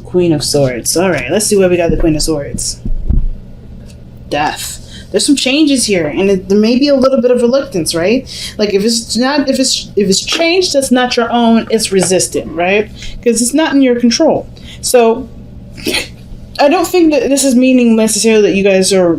Queen of Swords. All right, let's see where we got the Queen of Swords. Death. There's some changes here, and there may be a little bit of reluctance, right? Like if it's change that's not your own, it's resistant, right? Because it's not in your control. So I don't think that this is meaning necessarily that you guys are,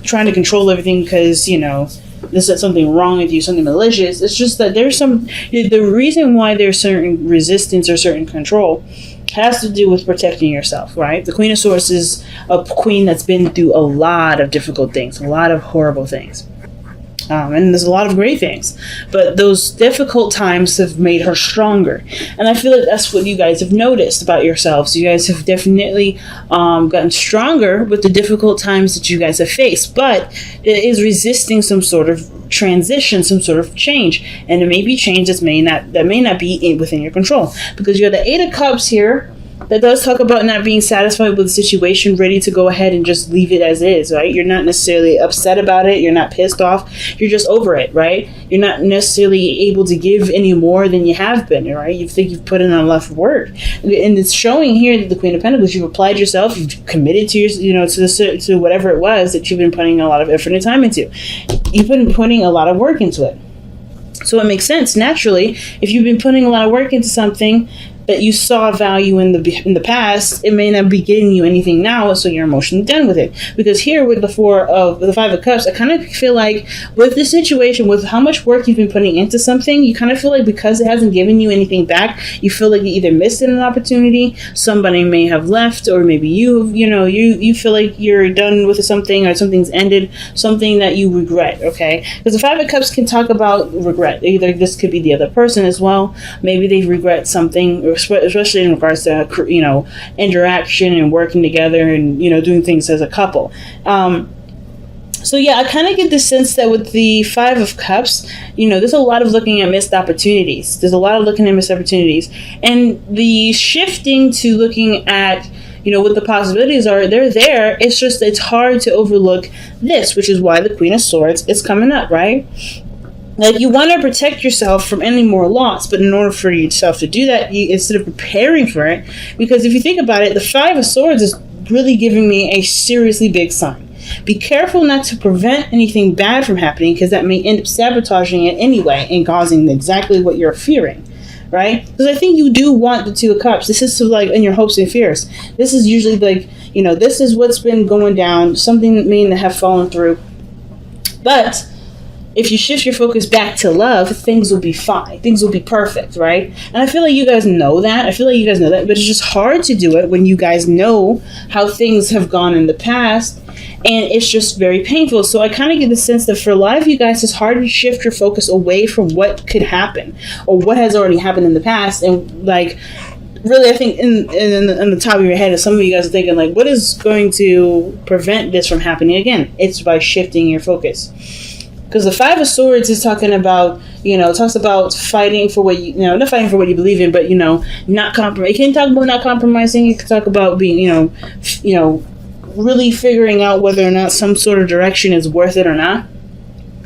trying to control everything because, there's something wrong with you, something malicious. It's just that the reason why there's certain resistance or certain control has to do with protecting yourself, right? The Queen of Swords is a queen that's been through a lot of difficult things, a lot of horrible things. And there's a lot of great things, but those difficult times have made her stronger. And I feel like that's what you guys have noticed about yourselves. You guys have definitely gotten stronger with the difficult times that you guys have faced, but it is resisting some sort of transition, some sort of change. And it may be change that may not be within your control, because you have the Eight of Cups here. That does talk about not being satisfied with the situation, ready to go ahead and just leave it as is, right? You're not necessarily upset about it. You're not pissed off. You're just over it, right? You're not necessarily able to give any more than you have been, right? You think you've put in a lot of work. And it's showing here that the Queen of Pentacles, you've applied yourself, you've committed to your, to whatever it was that you've been putting a lot of effort and time into. You've been putting a lot of work into it. So it makes sense, naturally, if you've been putting a lot of work into something that you saw value in the past, it may not be getting you anything now, so you're emotionally done with it. Because here with the Five of Cups, I kind of feel like with the situation, with how much work you've been putting into something, you kind of feel like because it hasn't given you anything back, you feel like you either missed an opportunity, somebody may have left, or maybe you feel like you're done with something, or something's ended, something that you regret, okay? Because the Five of Cups can talk about regret. Either this could be the other person as well. Maybe they regret something, especially in regards to interaction and working together and doing things as a couple. So yeah, I kind of get the sense that with the Five of Cups, there's a lot of looking at missed opportunities. There's a lot of looking at missed opportunities, and the shifting to looking at what the possibilities are. They're there. It's just it's hard to overlook this, which is why the Queen of Swords is coming up, right? Like, you want to protect yourself from any more loss, but in order for yourself to do that, instead of preparing for it, because if you think about it, the Five of Swords is really giving me a seriously big sign. Be careful not to prevent anything bad from happening, because that may end up sabotaging it anyway and causing exactly what you're fearing, right? Because I think you do want the Two of Cups. This is like in your hopes and fears. This is usually like, this is what's been going down, something that may have fallen through. But if you shift your focus back to love, things will be fine. Things will be perfect, right? And I feel like you guys know that. But it's just hard to do it when you guys know how things have gone in the past, and it's just very painful. So I kind of get the sense that for a lot of you guys, it's hard to shift your focus away from what could happen or what has already happened in the past. And like, really, I think in the top of your head, some of you guys are thinking like, what is going to prevent this from happening again? It's by shifting your focus. Because the Five of Swords is talking about, talks about fighting for what not fighting for what you believe in, but, not compromise. You can talk about not compromising. You can talk about being, really figuring out whether or not some sort of direction is worth it or not.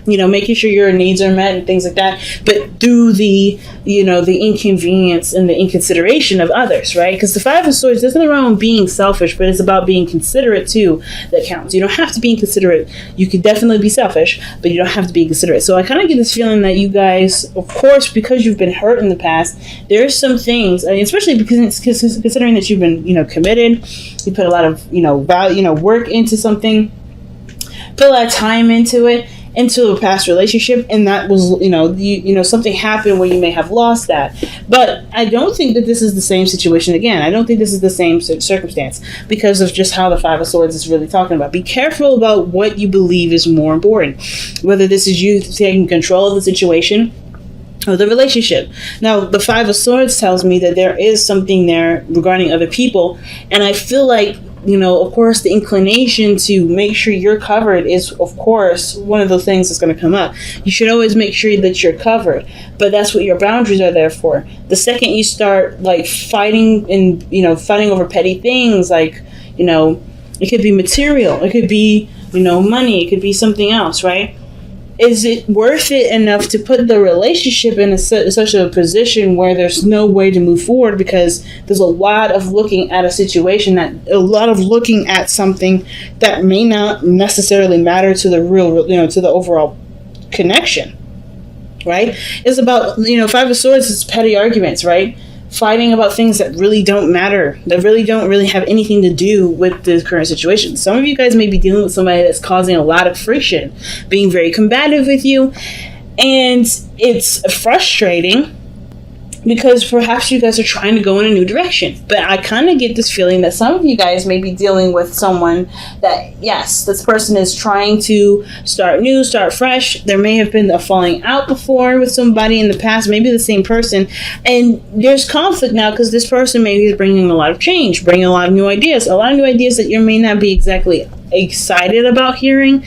Making sure your needs are met and things like that, but through the inconvenience and the inconsideration of others, right? Because the Five of Swords, there's nothing wrong with being selfish, but it's about being considerate too that counts. You don't have to be inconsiderate. You could definitely be selfish, but you don't have to be considerate. So I kind of get this feeling that you guys, of course, because you've been hurt in the past, there's some things, especially because considering that you've been, committed, you put a lot of, work into something, put a lot of time into it, into a past relationship, and that was something happened where you may have lost that. But I don't think that this is the same situation again. I don't think this is the same circumstance, because of just how the Five of Swords is really talking about. Be careful about what you believe is more important, whether this is you taking control of the situation or the relationship. Now, the Five of Swords tells me that there is something there regarding other people, and I feel like, of course, the inclination to make sure you're covered is, of course, one of the things that's going to come up. You should always make sure that you're covered, but that's what your boundaries are there for. The second you start, like, fighting over petty things, like, it could be material, it could be, money, it could be something else, right? is it worth it enough to put the relationship in such a position where there's no way to move forward, because there's a lot of looking at a situation, that a lot of looking at something that may not necessarily matter to the real, to the overall connection, right? It's about, Five of Swords is petty arguments, right? Fighting about things that really don't matter, that really don't really have anything to do with the current situation. Some of you guys may be dealing with somebody that's causing a lot of friction, being very combative with you, and it's frustrating because perhaps you guys are trying to go in a new direction. But I kind of get this feeling that some of you guys may be dealing with someone that, yes, this person is trying to start new, start fresh. There may have been a falling out before with somebody in the past, maybe the same person. And there's conflict now because this person maybe is bringing a lot of change, bringing a lot of new ideas that you may not be exactly excited about hearing,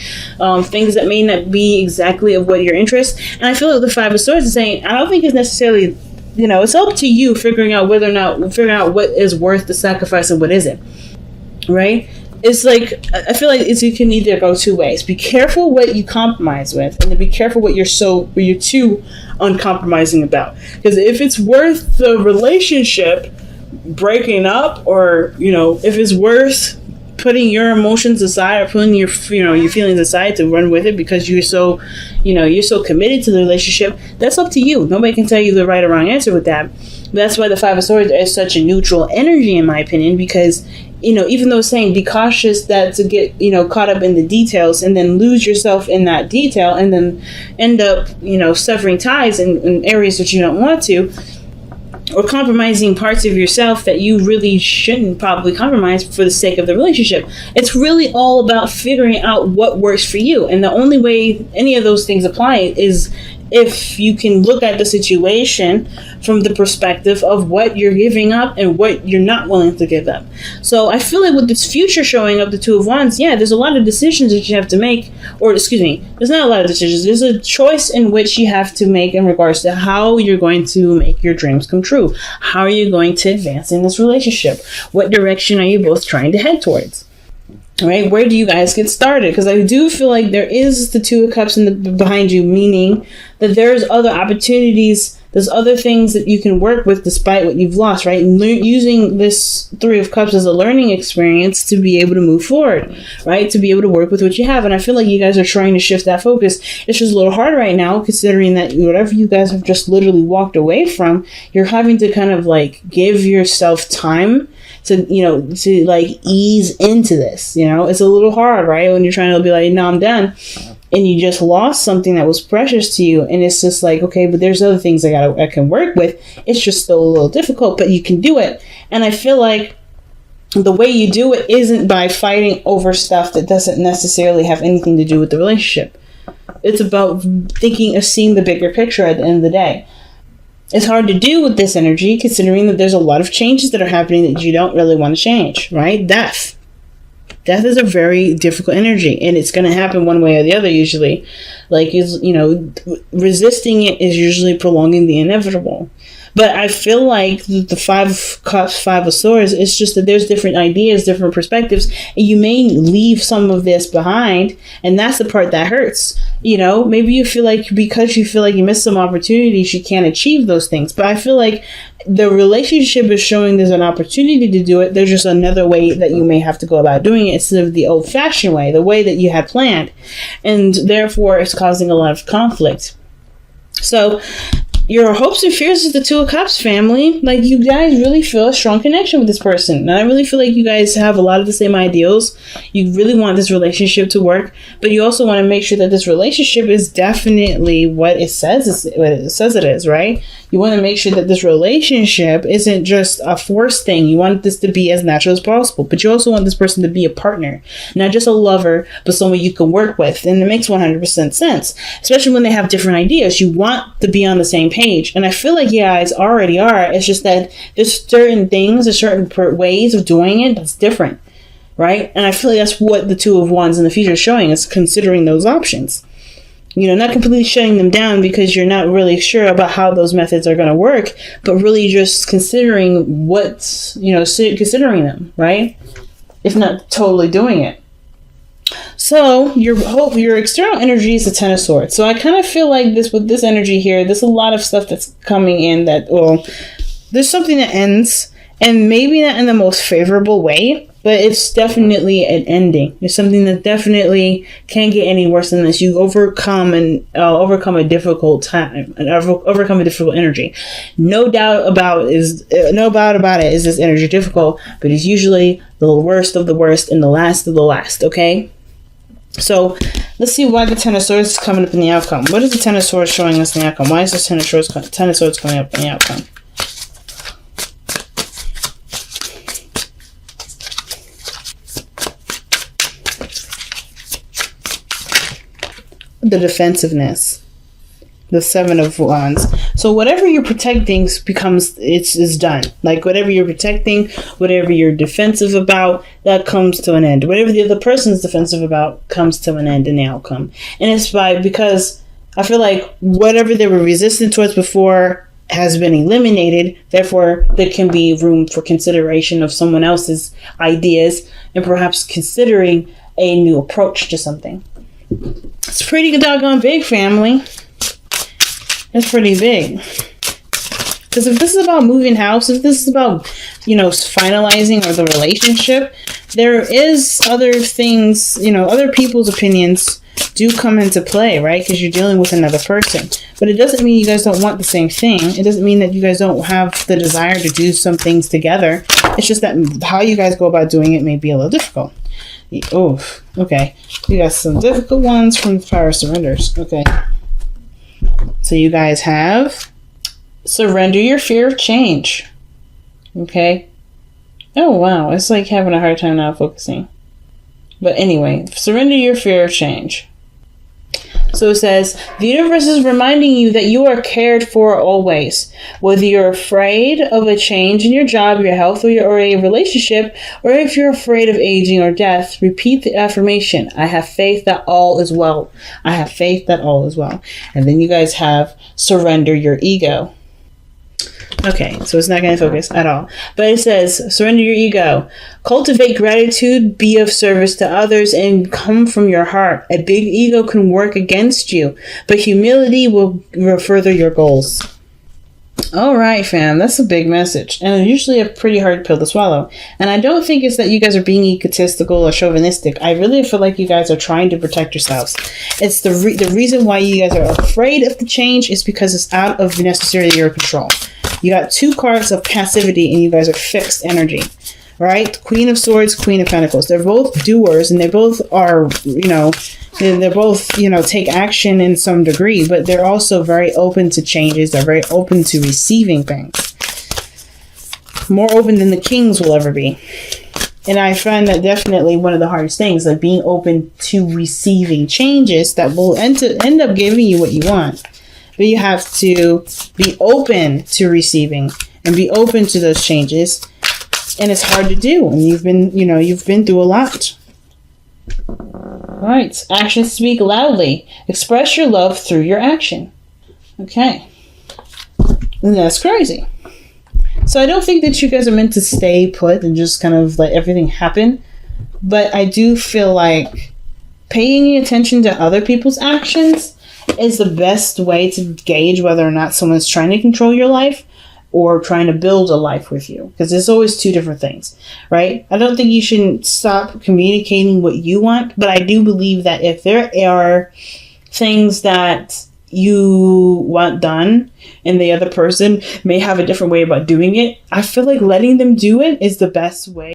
things that may not be exactly of what your interest. And I feel like the Five of Swords is saying, I don't think it's necessarily, it's up to you figuring out what is worth the sacrifice and what isn't, right? It's like, I feel like you can either go two ways. Be careful what you compromise with, and then be careful what you're too uncompromising about. Because if it's worth the relationship breaking up, or, if it's worth putting your emotions aside, or putting your feelings aside to run with it because you're so committed to the relationship, that's up to you. Nobody can tell you the right or wrong answer with that. That's why the Five of Swords is such a neutral energy, in my opinion, because even though it's saying be cautious that to get caught up in the details and then lose yourself in that detail and then end up severing ties in areas that you don't want to, or compromising parts of yourself that you really shouldn't probably compromise for the sake of the relationship. It's really all about figuring out what works for you. And the only way any of those things apply is if you can look at the situation from the perspective of what you're giving up and what you're not willing to give up. So I feel like with this future showing up, the Two of Wands, there's a lot of decisions that you have to make, there's not a lot of decisions. There's a choice in which you have to make in regards to how you're going to make your dreams come true. How are you going to advance in this relationship? What direction are you both trying to head towards? All right, where do you guys get started? Because I do feel like there is the Two of Cups behind you, meaning that there's other opportunities, there's other things that you can work with despite what you've lost, right? And using this Three of Cups as a learning experience to be able to move forward, right? To be able to work with what you have. And I feel like you guys are trying to shift that focus. It's just a little hard right now, considering that whatever you guys have just literally walked away from, you're having to kind of like give yourself time to ease into this. It's a little hard, right? When you're trying to be like, no, I'm done. And you just lost something that was precious to you. And it's just like, okay, but there's other things I can work with. It's just still a little difficult, but you can do it. And I feel like the way you do it isn't by fighting over stuff that doesn't necessarily have anything to do with the relationship. It's about seeing the bigger picture at the end of the day. It's hard to do with this energy, considering that there's a lot of changes that are happening that you don't really want to change, right? Death is a very difficult energy, and it's going to happen one way or the other usually. Resisting it is usually prolonging the inevitable. But I feel like the Five of Cups, Five of Swords, it's just that there's different ideas, different perspectives, and you may leave some of this behind, and that's the part that hurts. Maybe you feel like because you feel like you missed some opportunities, you can't achieve those things. But I feel like the relationship is showing there's an opportunity to do it. There's just another way that you may have to go about doing it instead of the old-fashioned way, the way that you had planned. And therefore, it's causing a lot of conflict. So your hopes and fears is the Two of Cups, family. Like, you guys really feel a strong connection with this person. And I really feel like you guys have a lot of the same ideals. You really want this relationship to work, but you also want to make sure that this relationship is definitely what it says it is, right? You want to make sure that this relationship isn't just a forced thing. You want this to be as natural as possible, but you also want this person to be a partner, not just a lover, but someone you can work with. And it makes 100% sense, especially when they have different ideas. You want to be on the same page. And I feel like you guys already are. It's just that there's certain things, there's certain ways of doing it that's different, right? And I feel like that's what the Two of Wands in the future is showing us, considering those options. Not completely shutting them down because you're not really sure about how those methods are going to work, but really just considering considering them, right? If not totally doing it. So your external energy is the Ten of Swords. So I kind of feel like this with this energy here, there's a lot of stuff that's coming in that, well, there's something that ends, and maybe not in the most favorable way, but it's definitely an ending. It's something that definitely can't get any worse than this. You overcome a difficult time and overcome a difficult energy. No doubt about it. Is this energy difficult? But it's usually the worst of the worst and the last of the last. Okay. So let's see why the Ten of Swords is coming up in the outcome. What is the Ten of Swords showing us in the outcome? Why is this Ten of Swords coming up in the outcome? The defensiveness, the Seven of Wands. So whatever you're protecting is done. Like whatever you're protecting, whatever you're defensive about, that comes to an end. Whatever the other person's defensive about comes to an end in the outcome. And it's because I feel like whatever they were resistant towards before has been eliminated. Therefore, there can be room for consideration of someone else's ideas and perhaps considering a new approach to something. It's pretty doggone big, family. It's pretty big. Because if this is about moving house, if this is about, finalizing or the relationship, there is other things, other people's opinions do come into play, right? Because you're dealing with another person. But it doesn't mean you guys don't want the same thing. It doesn't mean that you guys don't have the desire to do some things together. It's just that how you guys go about doing it may be a little difficult. Oh, okay. You got some difficult ones from the Power of Surrenders. Okay. So you guys have surrender your fear of change. Okay. Oh, wow. It's like having a hard time now focusing. But anyway, surrender your fear of change. So it says, the universe is reminding you that you are cared for always. Whether you're afraid of a change in your job, your health, or a relationship, or if you're afraid of aging or death, repeat the affirmation. I have faith that all is well. I have faith that all is well. And then you guys have surrender your ego. Okay, so it's not going to focus at all. But it says, surrender your ego. Cultivate gratitude, be of service to others, and come from your heart. A big ego can work against you, but humility will further your goals. All right, fam, that's a big message, and usually a pretty hard pill to swallow. And I don't think it's that you guys are being egotistical or chauvinistic. I really feel like you guys are trying to protect yourselves. It's the reason why you guys are afraid of the change is because it's out of necessarily your control. You got two cards of passivity, and you guys are fixed energy, right? Queen of Swords, Queen of Pentacles. They're both doers, and they both are, they're both, take action in some degree, but they're also very open to changes. They're very open to receiving things. More open than the kings will ever be. And I find that definitely one of the hardest things, like being open to receiving changes that will end up giving you what you want. But you have to be open to receiving and be open to those changes. And it's hard to do. And you've been through a lot. All right. Actions speak loudly. Express your love through your action. Okay. And that's crazy. So I don't think that you guys are meant to stay put and just kind of let everything happen. But I do feel like paying attention to other people's actions is the best way to gauge whether or not someone's trying to control your life or trying to build a life with you. Because there's always two different things, right? I don't think you shouldn't stop communicating what you want, but I do believe that if there are things that you want done and the other person may have a different way about doing it, I feel like letting them do it is the best way.